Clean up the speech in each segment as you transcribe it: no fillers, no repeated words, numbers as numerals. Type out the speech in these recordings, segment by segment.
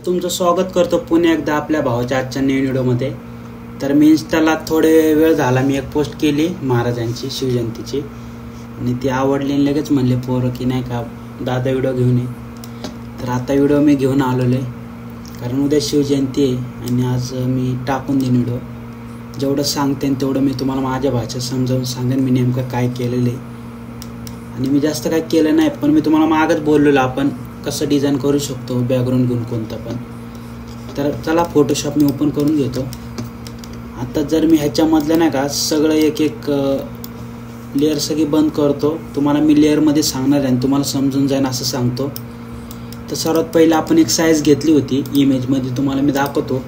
तुमचं स्वागत करतो पुन्हा एकदा आपल्या भावाच्या आजच्या नवीन व्हिडिओमध्ये। तर मी इंस्टाला थोडे वेळ झाला मी एक पोस्ट केली महाराजांची शिवजयंतीची आणि ती आवडली आणि लगेच म्हणले पोरं की नाही का दादा व्हिडिओ घेऊन ये। तर आता व्हिडिओ मी घेऊन आलेलो आहे कारण उद्या शिवजयंती आहे आणि आज मी टाकून देईन व्हिडिओ। जेवढं सांगते तेवढं मी तुम्हाला माझ्या भाषेत समजावून सांगेन मी नेमकं काय केलेलं आहे। आणि मी जास्त काय केलं नाही पण मी तुम्हाला मागच बोललेलो आपण कसं डिझाईन करू शकतो बॅकग्राऊंड घेऊन कोणतं पण। तर चला फोटोशॉप मी ओपन करून घेतो। आता जर मी ह्याच्यामधलं नाही का सगळं एक एक लेअर सगळी बंद करतो तुम्हाला मी लेअरमध्ये सांगणार आहे आणि तुम्हाला समजून जाईल असं सांगतो। तर सर्वात पहिला आपण एक साईज घेतली होती इमेजमध्ये तुम्हाला मी दाखवतो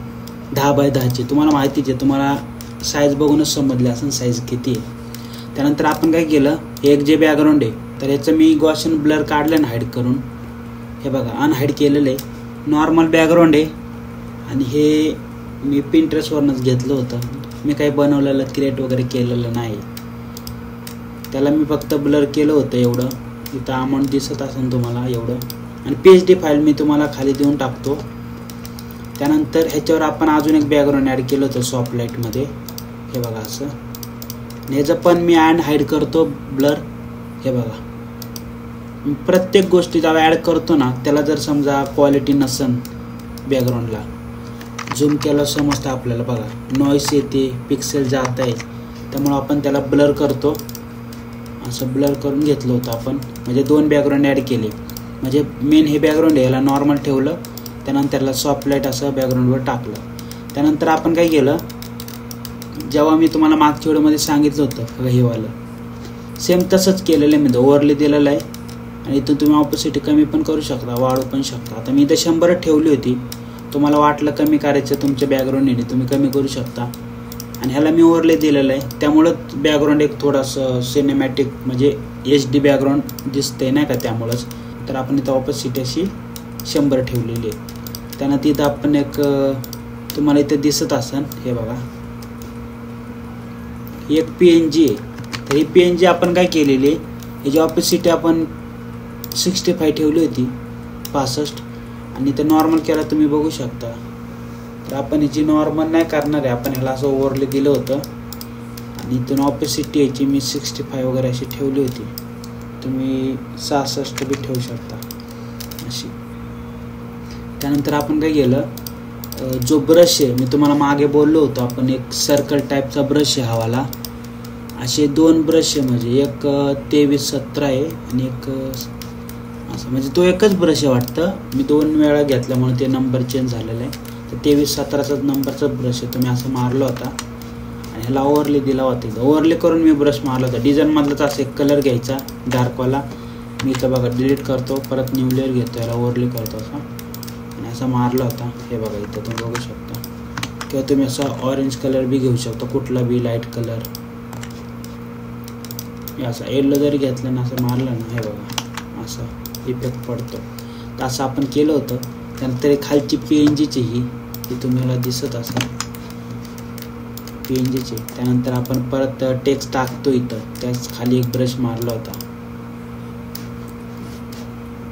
10 बाय 10ची। तुम्हाला माहितीच आहे तुम्हाला साईज बघूनच समजले असेल साईज किती आहे। त्यानंतर आपण काय केलं एक जे बॅकग्राऊंड आहे तर याचं मी गॉसियन ब्लर काढलं ना हाईड करून हे बघा अनहाईड केलेलं आहे। नॉर्मल बॅकग्राऊंड आहे आणि हे मी पिंटरेस्टवरनंच घेतलं होतं मी काही बनवलेलं क्रिएट वगैरे केलेलं नाही। त्याला मी फक्त ब्लर केलं होतं एवढं इथं अमाऊंट दिसत असेल तुम्हाला एवढं आणि PSD फाईल मी तुम्हाला खाली देऊन टाकतो। त्यानंतर ह्याच्यावर आपण अजून एक बॅकग्राऊंड ॲड केलं होतं सॉफ्ट लाईटमध्ये हे बघा असं आणि ह्याचं पण मी हाईड करतो ब्लर हे बघा। प्रत्येक गोष्टी जेव्हा ॲड करतो ना त्याला जर समजा क्वालिटी नसेल बॅकग्राऊंडला झूम केलं समजतं आपल्याला बघा नॉईस येते पिक्सेल जात आहे त्यामुळं आपण त्याला ब्लर करतो। असं ब्लर करून घेतलं होतं आपण म्हणजे 2 बॅकग्राऊंड ॲड केले म्हणजे मेन हे बॅकग्राऊंड याला नॉर्मल ठेवलं त्यानंतर त्याला सॉफ्ट लाईट असं बॅकग्राऊंडवर टाकलं। त्यानंतर आपण काय केलं जेव्हा मी तुम्हाला मागच्या व्हिडिओमध्ये सांगितलं होतं हे वालं सेम तसंच केलेलं आहे मी ओव्हरले दिलेलं आहे आणि इथून तुम्ही ऑपोसिट कमी पण करू शकता वाढू पण शकता। आता मी इथं 100 ठेवली होती तुम्हाला वाटलं कमी करायचं तुमच्या बॅकग्राऊंडने तुम्ही कमी करू शकता आणि ह्याला मी ओव्हरले दिलेलं आहे त्यामुळं बॅकग्राऊंड एक थोडंसं सिनेमॅटिक म्हणजे HD बॅकग्राऊंड दिसतंय नाही का त्यामुळंच। तर आपण इथं ऑपोसिट अशी 100 ठेवलेली आहे। त्यानं तिथं आपण एक तुम्हाला इथं दिसत असेल हे बघा एक PNG आहे तर ही PNG आपण काय केलेली आहे ह्याची ऑपोसिट आपण 65 ठेवली होती 65 आणि इथं नॉर्मल केला तुम्ही बघू शकता। तर आपण ह्याची नॉर्मल नाही करणार आहे आपण ह्याला असं ओव्हरले दिलं होतं आणि इथून ऑपोसिट याची मी 65 वगैरे अशी ठेवली होती तुम्ही 66 बी ठेवू शकता अशी। त्यानंतर आपण काय केलं जो ब्रश आहे मी तुम्हाला मागे बोललो होतो आपण एक सर्कल टाईपचा ब्रश आहे हवाला असे 2 ब्रश आहे म्हणजे एक 23-17 आहे आणि एक असं म्हणजे तो एकच ब्रश आहे वाटतं मी 2 वेळा घेतल्यामुळे ते नंबर चेंज झालेला आहे। तर 23-17चा नंबरचा ब्रश आहे तुम्ही असं मारला होता आणि ह्याला ओव्हरले दिला होता ओव्हरले करून मी ब्रश मारला होता डिझाईनमधलाच असं एक कलर घ्यायचा डार्कवाला मी इथं बघा डिलीट करतो परत न्यू लेअर घेतो याला ओव्हरले करतो असं आणि असा मारला होता हे बघा इथं तुम्ही बघू शकता किंवा तुम्ही असा ऑरेंज कलर बी घेऊ शकता कुठला बी लाईट कलर असा येल्लो जरी घेतलं ना असं मारलं ना हे बघा असं इफेक्ट पडतो। तर असं आपण केलं होतं। त्यानंतर एक खालची PNGची ही तुम्हाला दिसत असेल PNGची। त्यानंतर आपण परत टेक्स्ट टाकतो इथं त्याच खाली एक ब्रश मारला होता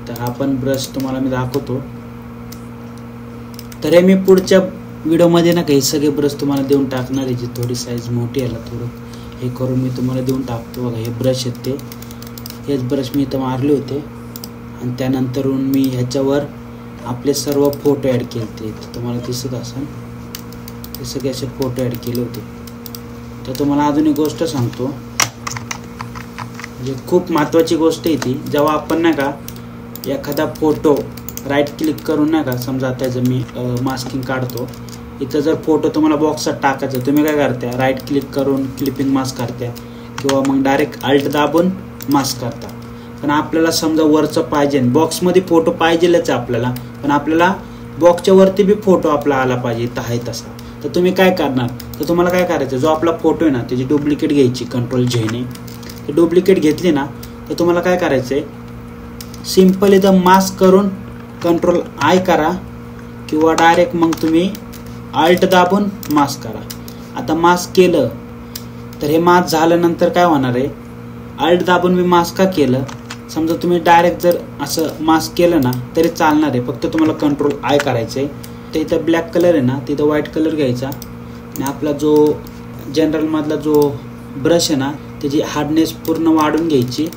तर आपण ब्रश तुम्हाला मी दाखवतो। तर हे मी पुढच्या व्हिडिओमध्ये ना काही सगळे ब्रश तुम्हाला देऊन टाकणार आहे जी थोडी साईज मोठी याला थोडं हे करून मी तुम्हाला देऊन टाकतो बघा हे ब्रश आहेत ते हेच ब्रश मी इथं मारले होते आणि त्यानंतरून मी ह्याच्यावर आपले सर्व फोटो ॲड केले तुम्हाला दिसत असेल हे सगळे असे फोटो ॲड केले होते। तर तुम्हाला अजून एक गोष्ट सांगतो म्हणजे खूप महत्त्वाची गोष्ट आहे ती जेव्हा आपण नाही का एखादा फोटो राईट क्लिक करून नाही का समजा आता जर मी मास्किंग काढतो इथं जर फोटो तुम्हाला बॉक्सात टाकायचं तुम्ही काय करता राईट क्लिक करून क्लिपिंग मास्क करता किंवा मग डायरेक्ट अल्ट दाबून मास्क करता। पण आपल्याला समजा वरचं पाहिजे बॉक्समध्ये फोटो पाहिजेलच आपल्याला पण आपल्याला बॉक्सच्या वरती बी फोटो आपला आला पाहिजे इथं आहे तसा। तर तुम्ही काय करणार तर तुम्हाला काय करायचं जो आपला फोटो आहे ना त्याची डुप्लिकेट घ्यायची कंट्रोल J ने ते डुप्लिकेट घेतली ना तर तुम्हाला काय करायचं आहे सिम्पल इथं मास्क करून कंट्रोल I करा किंवा डायरेक्ट मग तुम्ही अल्ट दाबून मास्क करा। आता मास्क केलं तर हे मास्क झाल्यानंतर काय होणार आहे अल्ट दाबून मी मास्क का केलं समजा तुम्ही डायरेक्ट जर असं मास्क केलं ना तरी चालणार आहे, फक्त तुम्हाला कंट्रोल आय करायचं आहे. तर इथं ब्लॅक कलर आहे ना, तिथं व्हाईट कलर घ्यायचा आणि आपला जो जनरलमधला जो ब्रश आहे ना त्याची हार्डनेस पूर्ण वाढून घ्यायची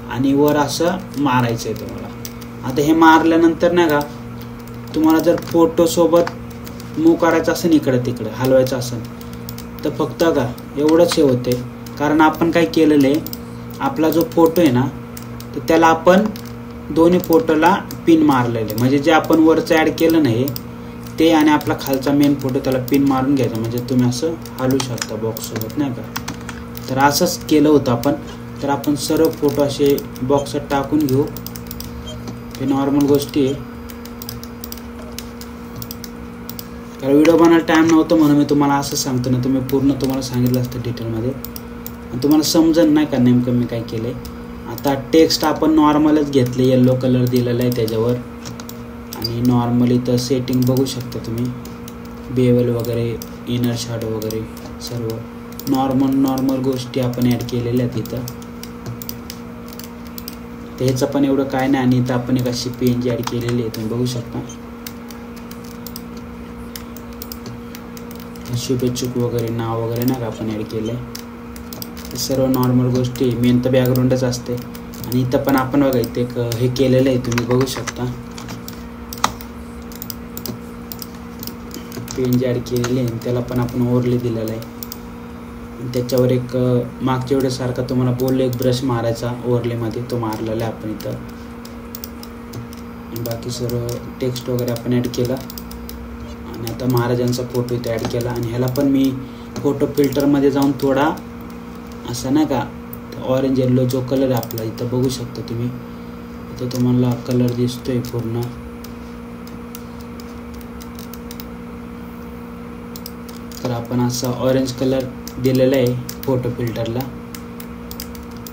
आणि वर असं मारायचं आहे तुम्हाला. आता हे मारल्यानंतर नाही का तुम्हाला जर फोटोसोबत मूव करायचं असेल इकडं तिकडं हलवायचं असेल तर फक्त का एवढंच हे होते. कारण आपण काय केलेलं आहे, आपला जो फोटो आहे ना तर त्याला आपण दोन्ही फोटोला पिन मारलेले, म्हणजे जे आपण वरचं ॲड केलं नाही ते आणि आपला खालचा मेन फोटो त्याला पिन मारून घ्यायचा, म्हणजे तुम्ही असं हलवू शकता बॉक्ससोबत नाही का. तर असंच केलं होतं आपण. तर आपण सर्व फोटो असे बॉक्सात टाकून घेऊ. हे नॉर्मल गोष्टी आहे, कारण व्हिडिओ बनायला टाईम नव्हतं म्हणून मी तुम्हाला असं सांगतो ना, तुम्ही पूर्ण तुम्हाला सांगितलं असतं डिटेलमध्ये आणि तुम्हाला समजन नाही का नेमकं मी काय केलं आहे. आता टेक्स्ट आपण नॉर्मलच घेतले, येल्लो कलर दिलेला आहे त्याच्यावर आणि नॉर्मली तर सेटिंग बघू शकता तुम्ही, बेवल वगैरे इनर शॅडो वगैरे सर्व नॉर्मल गोष्टी आपण ॲड केलेल्या आहेत इथं. त्याचं पण एवढं काय नाही. आणि इथं आपण एक अशी PNG ॲड केलेली आहे, तुम्ही बघू शकता. शुभेच्छुक वगैरे नाव वगैरे नाही का आपण ॲड केलं आहे. सर्व नॉर्मल गोष्टी, मेन तर बॅकग्राऊंडच असते. आणि इथं पण आपण बघा इथे एक हे केलेलं आहे, तुम्ही बघू शकता PNG ॲड केलेली आहे. त्याला पण आपण ओव्हरले दिलेला आहे. त्याच्यावर एक मागच्या वेळेसारखा तुम्हाला बोललो एक ब्रश मारायचा ओव्हरलेमध्ये, तो मारलेला आहे आपण इथं. बाकी सर्व टेक्स्ट वगैरे आपण ॲड केला आणि आता महाराजांचा फोटो इथे ॲड केला. आणि ह्याला पण मी फोटो फिल्टरमध्ये जाऊन थोडा असं नाही का ऑरेंज येल्लो जो कलर आहे आपला इथं बघू शकता तुम्ही, इथं तुम्हाला कलर दिसतोय पूर्ण. तर आपण असा ऑरेंज कलर दिलेला आहे फोटो फिल्टरला.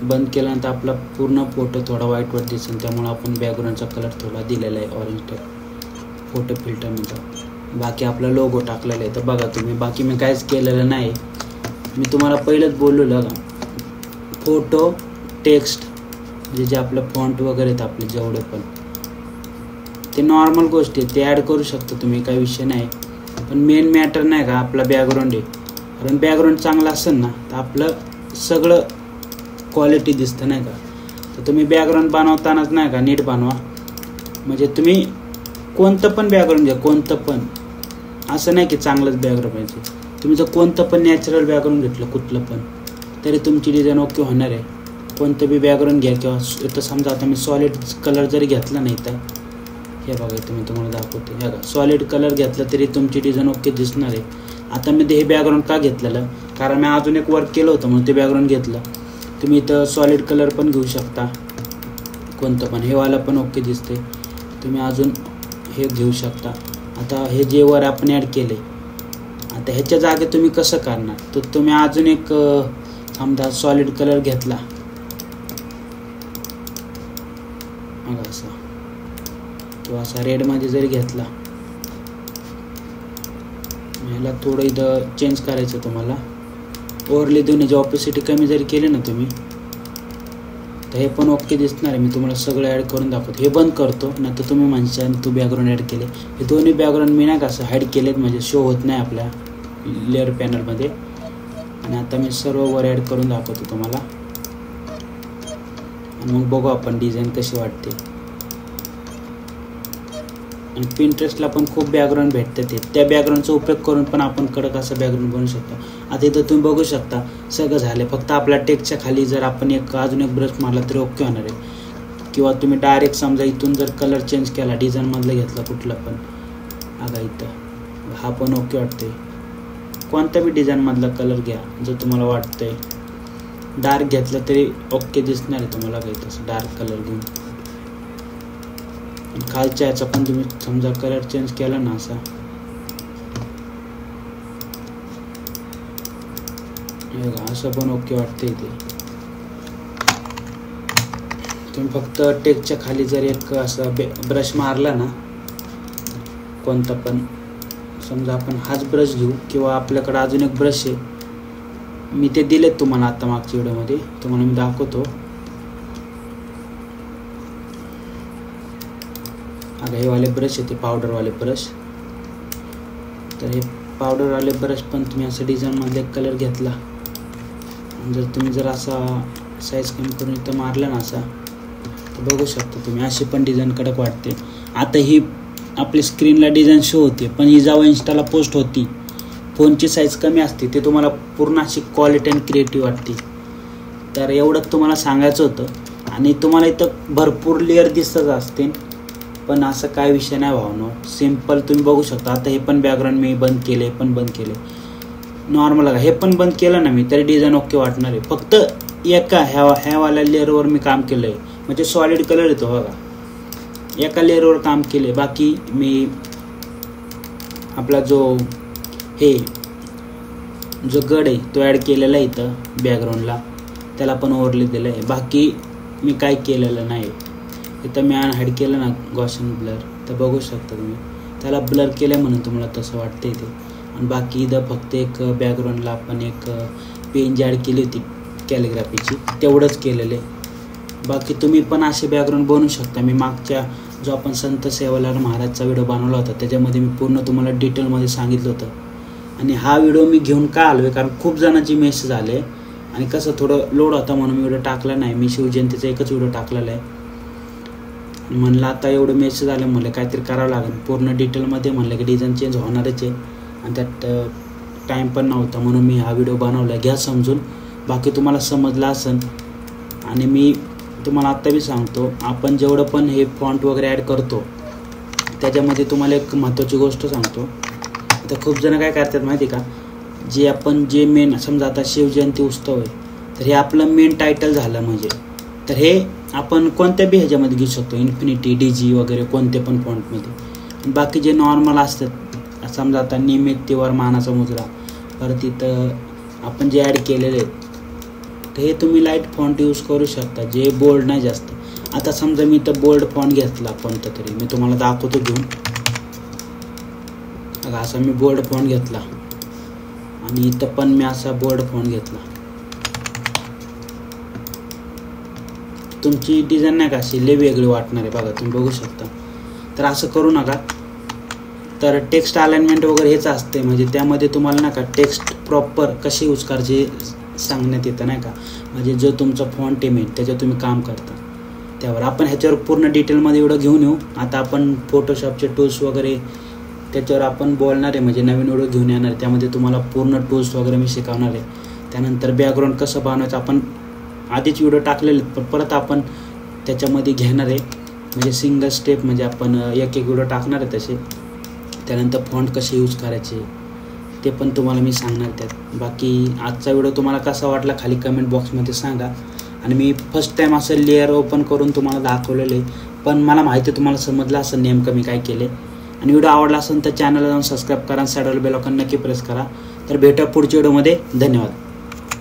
बंद केल्यानंतर आपला पूर्ण फोटो थोडा व्हाईट दिसेल, त्यामुळे आपण बॅकग्राऊंडचा कलर थोडा दिलेला आहे ऑरेंज टाईप फोटो फिल्टरमध्ये. बाकी आपला लोगो टाकलेला आहे. तर बघा तुम्ही, बाकी मी काहीच केलेलं नाही. मी तुम्हाला पहिलंच बोललेलं का फोटो टेक्स्ट जे आपलं फॉन्ट वगैरे आहेत आपले जेवढे पण ते नॉर्मल गोष्टी ते ॲड करू शकता तुम्ही, काही विषय नाही. पण मेन मॅटर नाही का आपला बॅकग्राऊंड आहे. कारण बॅकग्राऊंड चांगला असेल ना तर आपलं सगळं क्वालिटी दिसतं नाही का. तर तुम्ही बॅकग्राऊंड बनवतानाच नाही का नीट बनवा. म्हणजे तुम्ही कोणतं पण बॅकग्राऊंड घ्या, कोणतं पण, असं नाही की चांगलंच बॅकग्राऊंड पाहिजे. तुम्ही जर कोणतं पण नॅचरल बॅकग्राऊंड घेतलं कुठलं पण तरी तुमची डिझाईन ओके होणार आहे. कोणतं बी बॅकग्राऊंड घ्या. किंवा इथं समजा आता मी सॉलिड कलर जरी घेतला नाही तर हे बघा तुम्ही तुम्हाला दाखवते, हे बघा सॉलिड कलर घेतलं तरी तुमची डिझाईन ओके दिसणार आहे. आता मी हे बॅकग्राऊंड का घेतलेलं, कारण मी अजून एक वर्क केलं होतं म्हणून ते बॅकग्राऊंड घेतलं. तुम्ही इथं सॉलिड कलर पण घेऊ शकता कोणतं पण, हे वाला पण ओके दिसते. तुम्ही अजून हे घेऊ शकता. आता हे जे वर आपण ॲड केले, आता ह्याच्या जागे तुम्ही कसं करणार, तर तुम्ही अजून एक समजा सॉलिड कलर घेतला असा किंवा असा रेडमध्ये जरी घेतला, ह्याला थोडं इथं चेंज करायचं तुम्हाला. ओव्हरले दोन्हीची ऑपोसिटी कमी जरी केली ना तुम्ही तर हे पण ओके दिसणार आहे. मी तुम्हाला सगळं ॲड करून दाखवतो. हे बंद करतो, नाही तर तुम्ही म्हणशाल तू बॅकग्राऊंड ॲड केले. हे दोन्ही बॅकग्राऊंड मी नाही का असं हाईड केलेत, म्हणजे शो होत नाही आपल्या लेअर पॅनलमध्ये. आणि आता मी सर्व वर ॲड करून दाखवतो तुम्हाला आणि मग बघू आपण डिझाईन कशी वाटते. आणि पिंटरेस्टला पण खूप बॅकग्राऊंड भेटतात, त्या बॅकग्राऊंडचा उपयोग करून पण आपण कडक असं बॅकग्राऊंड बनवू शकतो. आता इथं तुम्ही बघू शकता सगळं झालं. फक्त आपल्या टेक्स्टच्या खाली जर आपण अजून एक ब्रश मारला तरी ओके होणार आहे. किंवा तुम्ही डायरेक्ट समजा इथून जर कलर चेंज केला, डिझाईनमधला घेतला कुठला पण, आता इथं हा पण ओके वाटतोय. कोणत्या बी डिझाईनमधला कलर घ्या जो तुम्हाला वाटतंय. डार्क घेतलं तरी ओके दिसणार आहे तुम्हाला, काही तसं डार्क कलर घेऊन. खालच्या याचा पण तुम्ही समजा कलर चेंज केला ना असा, असं पण ओके वाटते. इथे तुम्ही फक्त टेक्स्टच्या खाली जर एक असं ब्रश मारला ना कोणता पण, समजा आपण हाच ब्रश घेऊ किंवा आपल्याकडे अजून एक ब्रश आहे, मी ते दिलेत तुम्हाला आता मागच्या व्हिडिओमध्ये, तुम्हाला मी दाखवतो. बघा हे वाले ब्रश आहे ते पावडरवाले ब्रश. तर हे पावडरवाले ब्रश पण तुम्ही असं डिझाईनमध्ये कलर घेतला, जर असा साईज कमी करून इथं मारला ना असा, तर बघू शकता तुम्ही अशी पण डिझाईन कडक वाटते. आता ही आपली स्क्रीनला डिझाईन शो होते, पण ही जेव्हा इंस्टाला पोस्ट होती फोनची साईज कमी असते, ते तुम्हाला पूर्ण अशी क्वालिटी आणि क्रिएटिव्ह वाटते. तर एवढंच तुम्हाला सांगायचं होतं. आणि तुम्हाला इथं भरपूर लेअर दिसतच असते, पण असं काय विषय नाही भावनो, सिम्पल तुम्ही बघू शकता. आता हे पण बॅकग्राऊंड मी बंद केले, पण बंद केले नॉर्मल. हे पण बंद केलं ना मी तरी डिझाईन ओके वाटणार आहे. फक्त एका ह्यावाल्या लेअरवर मी काम केलं आहे, म्हणजे सॉलिड कलर येतो बघा, एका लेअरवर काम केले. बाकी मी आपला जो गड आहे तो ॲड केलेला आहे इथं बॅकग्राऊंडला, त्याला पण ओव्हरले दिलं आहे. बाकी मी काय केलेलं नाही. इथं मी अनहाईड केलं ना गॉशन ब्लर, तर बघू शकता तुम्ही, त्याला ब्लर केलं म्हणून तुम्हाला तसं वाटतंय ते. आणि बाकी इथं फक्त एक बॅकग्राऊंडला आपण एक पेज ॲड केली होती कॅलिग्राफीची, तेवढंच केलेलं आहे. बाकी तुम्ही पण असे बॅकग्राऊंड बनवू शकता. मी मागच्या जो आपण संत सेवालाल महाराजचा व्हिडिओ बनवला होता त्याच्यामध्ये मी पूर्ण तुम्हाला डिटेलमध्ये सांगितलं होतं. आणि हा व्हिडिओ मी घेऊन का आलो आहे, कारण खूप जणांची मेसेज आले आणि कसं थोडं लोड होता म्हणून मी व्हिडिओ टाकला नाही. मी शिवजयंतीचा एकच व्हिडिओ टाकलेला आहे. म्हणलं आता एवढं मेसेज आले, म्हणलं काहीतरी करावं लागेल पूर्ण डिटेलमध्ये. म्हणलं की डिझाईन चेंज होणारच आहे आणि त्यात टाईम पण नव्हता, म्हणून मी हा व्हिडिओ बनवला. घ्या समजून. बाकी तुम्हाला समजलं असेल. आणि मी तुम्हाला आत्ता बी सांगतो, आपण जेवढं पण हे फॉन्ट वगैरे ॲड करतो त्याच्यामध्ये तुम्हाला एक महत्त्वाची गोष्ट सांगतो. आता खूप जण काय करतात माहिती का, जे मेन समजा आता शिवजयंती उत्सव आहे, तर हे आपलं मेन टायटल झालं म्हणजे, तर हे आपण कोणत्या बी ह्याच्यामध्ये घेऊ शकतो, इन्फिनिटी, DG वगैरे कोणते पण फॉन्टमध्ये. बाकी जे नॉर्मल असतात, समजा आता नियमित तिवर मानाचा मुजरा, परत इथं आपण जे ॲड केलेले आहेत तर हे तुम्ही लाईट फॉन्ट यूज करू शकता, जे बोल्ड नाही जास्त. आता समजा मी इथं बोल्ड फॉन्ट घेतला कोणता तरी, मी तुम्हाला दाखवतो घेऊन. असा मी बोल्ड फॉन्ट घेतला आणि इथं पण मी असा बोल्ड फॉन्ट घेतला. तुमची डिझाईन नाही का अशी लय वेगळी वाटणार आहे बघा, तुम्ही बघू शकता. तर असं करू नका. तर टेक्स्ट अलाइनमेंट वगैरे हेच असते, म्हणजे त्यामध्ये तुम्हाला नाही का टेक्स्ट प्रॉपर कशी यूज करायचे सांगण्यात येतं नाही का. म्हणजे जो तुमचा फॉन्ट आहे मेन त्याच्यावर तुम्ही काम करता त्यावर. आपण ह्याच्यावर पूर्ण डिटेलमध्ये एवढं घेऊन येऊ. आता आपण फोटोशॉपचे टूल्स वगैरे त्याच्यावर आपण बोलणार आहे, म्हणजे नवीन व्हिडिओ घेऊन येणार आहे. त्यामध्ये तुम्हाला पूर्ण टूल्स वगैरे मी शिकवणार आहे. त्यानंतर बॅकग्राऊंड कसं बनवायचं आपण आधीच व्हिडिओ टाकलेले, पण परत आपण त्याच्यामध्ये घेणार आहे, म्हणजे सिंगल स्टेप, म्हणजे आपण एक व्हिडिओ टाकणार आहे तसे. त्यानंतर फॉन्ट कसे यूज करायचे ते पण तुम्हाला मी सांगणार त्यात. बाकी आजचा व्हिडिओ तुम्हाला कसा वाटला खाली कमेंट बॉक्समध्ये सांगा. आणि मी फर्स्ट टाईम असं लेअर ओपन करून तुम्हाला दाखवलेलं आहे, पण मला माहिती आहे तुम्हाला समजलं असं नेमकं मी काय केले. आणि व्हिडिओ आवडला असेल तर चॅनलला जाऊन सबस्क्राईब करा, साईडला बेल आयकॉन नक्की प्रेस करा. तर भेटूया पुढच्या व्हिडिओमध्ये. धन्यवाद.